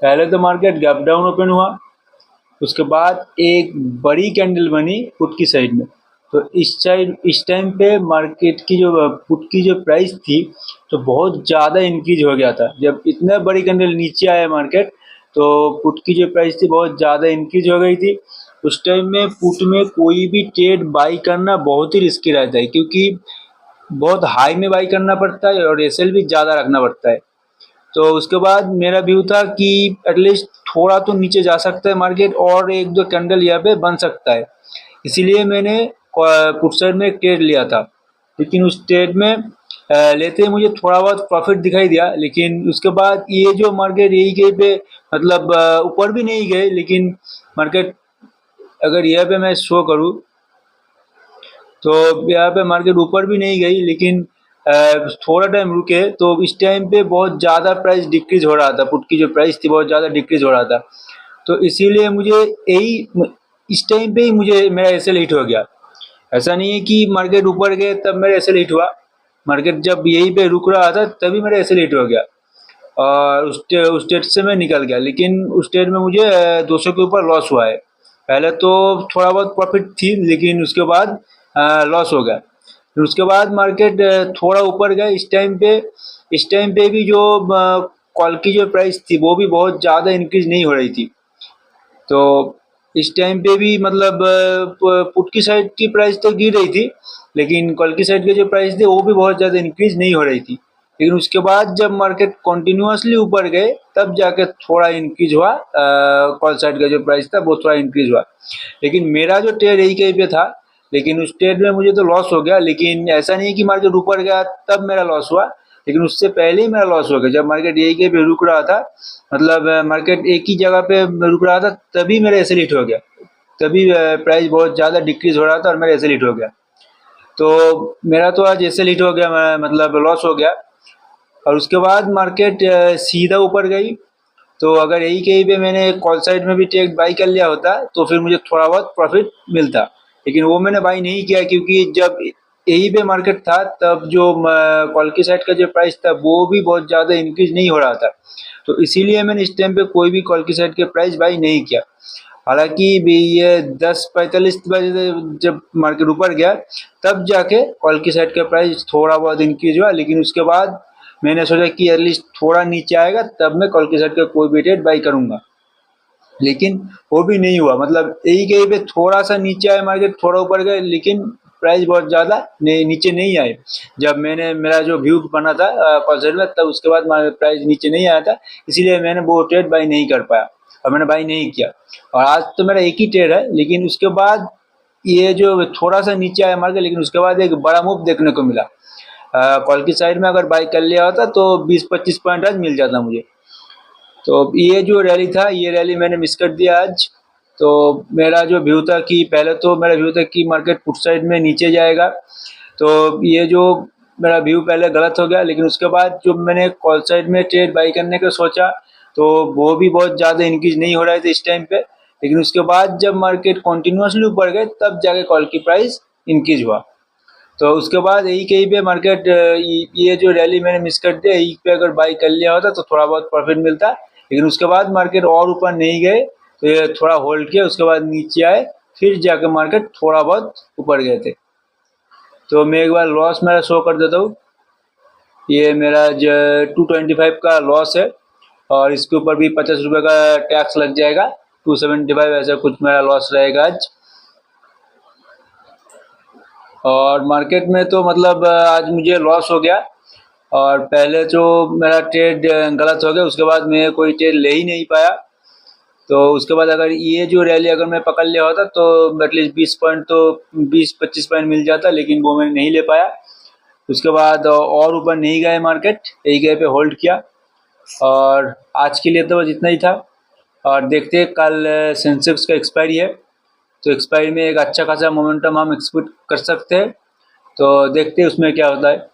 पहले तो market gap down open हुआ, उसके बाद एक बड़ी कैंडल बनी पुट की साइड में। तो इस टाइम पे मार्केट की जो पुट की जो प्राइस थी तो बहुत ज़्यादा इंक्रीज हो गया था। जब इतना बड़ी कैंडल नीचे आया मार्केट तो पुट की जो प्राइस थी बहुत ज़्यादा इंक्रीज हो गई थी। उस टाइम में पुट में कोई भी ट्रेड बाई करना बहुत ही रिस्की रहता है, क्योंकि बहुत हाई में बाई करना पड़ता है और एसएल भी ज़्यादा रखना पड़ता है। तो उसके बाद मेरा व्यू था कि एटलीस्ट थोड़ा तो नीचे जा सकता है मार्केट और एक दो कैंडल यहाँ पे बन सकता है, इसीलिए मैंने पुट साइड में एक ट्रेड लिया था। लेकिन उस ट्रेड में लेते ही मुझे थोड़ा बहुत प्रॉफिट दिखाई दिया, लेकिन उसके बाद ये जो मार्केट यही कहीं पे मतलब ऊपर भी नहीं गए, लेकिन मार्केट अगर यहाँ पे मैं शो करूँ तो यहाँ पे मार्केट ऊपर भी नहीं गई, लेकिन थोड़ा टाइम रुके तो इस टाइम पे बहुत ज़्यादा प्राइस डिक्रीज हो रहा था। पुट की जो प्राइस थी बहुत ज़्यादा डिक्रीज हो रहा था, तो इसीलिए मुझे यही इस टाइम पे ही मुझे मेरा एसएल हिट हो गया। ऐसा नहीं है कि मार्केट ऊपर गए तब मेरा एसएल हिट हुआ, मार्केट जब यहीं पे रुक रहा था तभी मेरा एसएल हिट हो गया और उस ट्रेड से मैं निकल गया। लेकिन उस ट्रेड में मुझे 200 के ऊपर लॉस हुआ है। पहले तो थोड़ा बहुत प्रॉफिट थी, लेकिन उसके बाद लॉस हो गया। फिर उसके बाद मार्केट थोड़ा ऊपर गया। इस टाइम पे भी जो कॉल की जो प्राइस थी वो भी बहुत ज़्यादा इंक्रीज नहीं हो रही थी। तो इस टाइम पे भी मतलब पुट की साइड की प्राइस तो गिर रही थी, लेकिन कॉल की साइड के जो प्राइस थे वो भी बहुत ज़्यादा इंक्रीज नहीं हो रही थी। लेकिन उसके बाद जब मार्केट कॉन्टिन्यूसली ऊपर गए तब जाके थोड़ा इंक्रीज हुआ, कॉल साइड का जो प्राइस था वो थोड़ा इंक्रीज हुआ। लेकिन मेरा जो ट्रेड यही कहीं पे था, लेकिन उस ट्रेड में मुझे तो लॉस हो गया। लेकिन ऐसा नहीं कि मार्केट ऊपर गया तब मेरा लॉस हुआ, लेकिन उससे पहले ही मेरा लॉस हो गया। जब मार्केट यही कहीं पे रुक रहा था, मतलब मार्केट एक ही जगह पे रुक रहा था, तभी मेरा एसएल हिट हो गया। तभी प्राइस बहुत ज़्यादा डिक्रीज हो रहा था और मेरा एसएल हिट हो गया। तो मेरा तो आज एसएल हिट हो गया, मतलब लॉस हो गया। और उसके बाद मार्केट सीधा ऊपर गई। तो अगर यही कहीं पे मैंने कॉल साइड में भी ट्रेड बाई कर लिया होता तो फिर मुझे थोड़ा बहुत प्रॉफिट मिलता, लेकिन वो मैंने बाई नहीं किया, क्योंकि जब यही पे मार्केट था तब जो कॉल की साइड का जो प्राइस था वो भी बहुत ज़्यादा इंक्रीज नहीं हो रहा था। तो इसीलिए मैंने इस टाइम पे कोई भी कॉल की साइड के प्राइस बाई नहीं किया। हालांकि भी ये 10:45 बजे जब मार्केट ऊपर गया तब जाके कॉल की साइड का प्राइस थोड़ा बहुत इंक्रीज हुआ, लेकिन उसके बाद मैंने सोचा कि एटलीस्ट थोड़ा नीचे आएगा तब मैं कॉल की साइड का कोई भी ट्रेड बाई करूंगा। लेकिन वो भी नहीं हुआ, मतलब यही कहीं पे थोड़ा सा नीचे आया मार्केट, थोड़ा ऊपर गए, लेकिन प्राइस बहुत ज़्यादा नीचे नहीं आए। जब मैंने मेरा जो व्यू बना था कॉल साइड में तब उसके बाद प्राइस नीचे नहीं आया था, इसीलिए मैंने वो ट्रेड बाई नहीं कर पाया और मैंने बाई नहीं किया। और आज तो मेरा एक ही ट्रेड है, लेकिन उसके बाद ये जो थोड़ा सा नीचे आया मार्केट, लेकिन उसके बाद एक बड़ा मूव देखने को मिला। कॉल की साइड में अगर बाई कर लिया होता तो 20-25 पॉइंट आज मिल जाता मुझे। तो ये जो रैली था ये रैली मैंने मिस कर दिया आज। तो मेरा जो व्यू था कि पहले तो मेरा व्यू था कि मार्केट पुट साइड में नीचे जाएगा, तो ये जो मेरा व्यू पहले गलत हो गया। लेकिन उसके बाद जो मैंने कॉल साइड में ट्रेड बाई करने का सोचा तो वो भी बहुत ज़्यादा इंक्रीज नहीं हो रहा था इस टाइम पे। लेकिन उसके बाद जब मार्केट कंटिन्यूसली ऊपर गए तब जाके कॉल की प्राइस इंक्रीज हुआ। तो उसके बाद यही कहीं पे मार्केट ये जो रैली मैंने मिस कर दिया, यही पे अगर बाई कर लिया होता तो थोड़ा बहुत प्रॉफिट मिलता। लेकिन उसके बाद मार्केट और ऊपर नहीं गए तो ये थोड़ा होल्ड किया, उसके बाद नीचे आए, फिर जाकर मार्केट थोड़ा बहुत ऊपर गए थे। तो मैं एक बार लॉस मेरा शो कर देता हूँ। ये मेरा 225 का लॉस है और इसके ऊपर भी 50 रुपये का टैक्स लग जाएगा। 275 ऐसा कुछ मेरा लॉस रहेगा आज। और मार्केट में तो मतलब आज मुझे लॉस हो गया। और पहले जो मेरा ट्रेड गलत हो गया उसके बाद मैं कोई ट्रेड ले ही नहीं पाया। तो उसके बाद अगर ये जो रैली अगर मैं पकड़ लिया होता तो एटलीस्ट 20 पॉइंट तो 20-25 पॉइंट मिल जाता, लेकिन वो मैं नहीं ले पाया। उसके बाद और ऊपर नहीं गए मार्केट, यही गए पे होल्ड किया। और आज के लिए तो बस इतना ही था। और देखते हैं कल सेंसेक्स का एक्सपायरी है, तो एक्सपायरी में एक अच्छा खासा मोमेंटम हम एक्सपेक्ट कर सकते हैं। तो देखते हैं उसमें क्या होता है।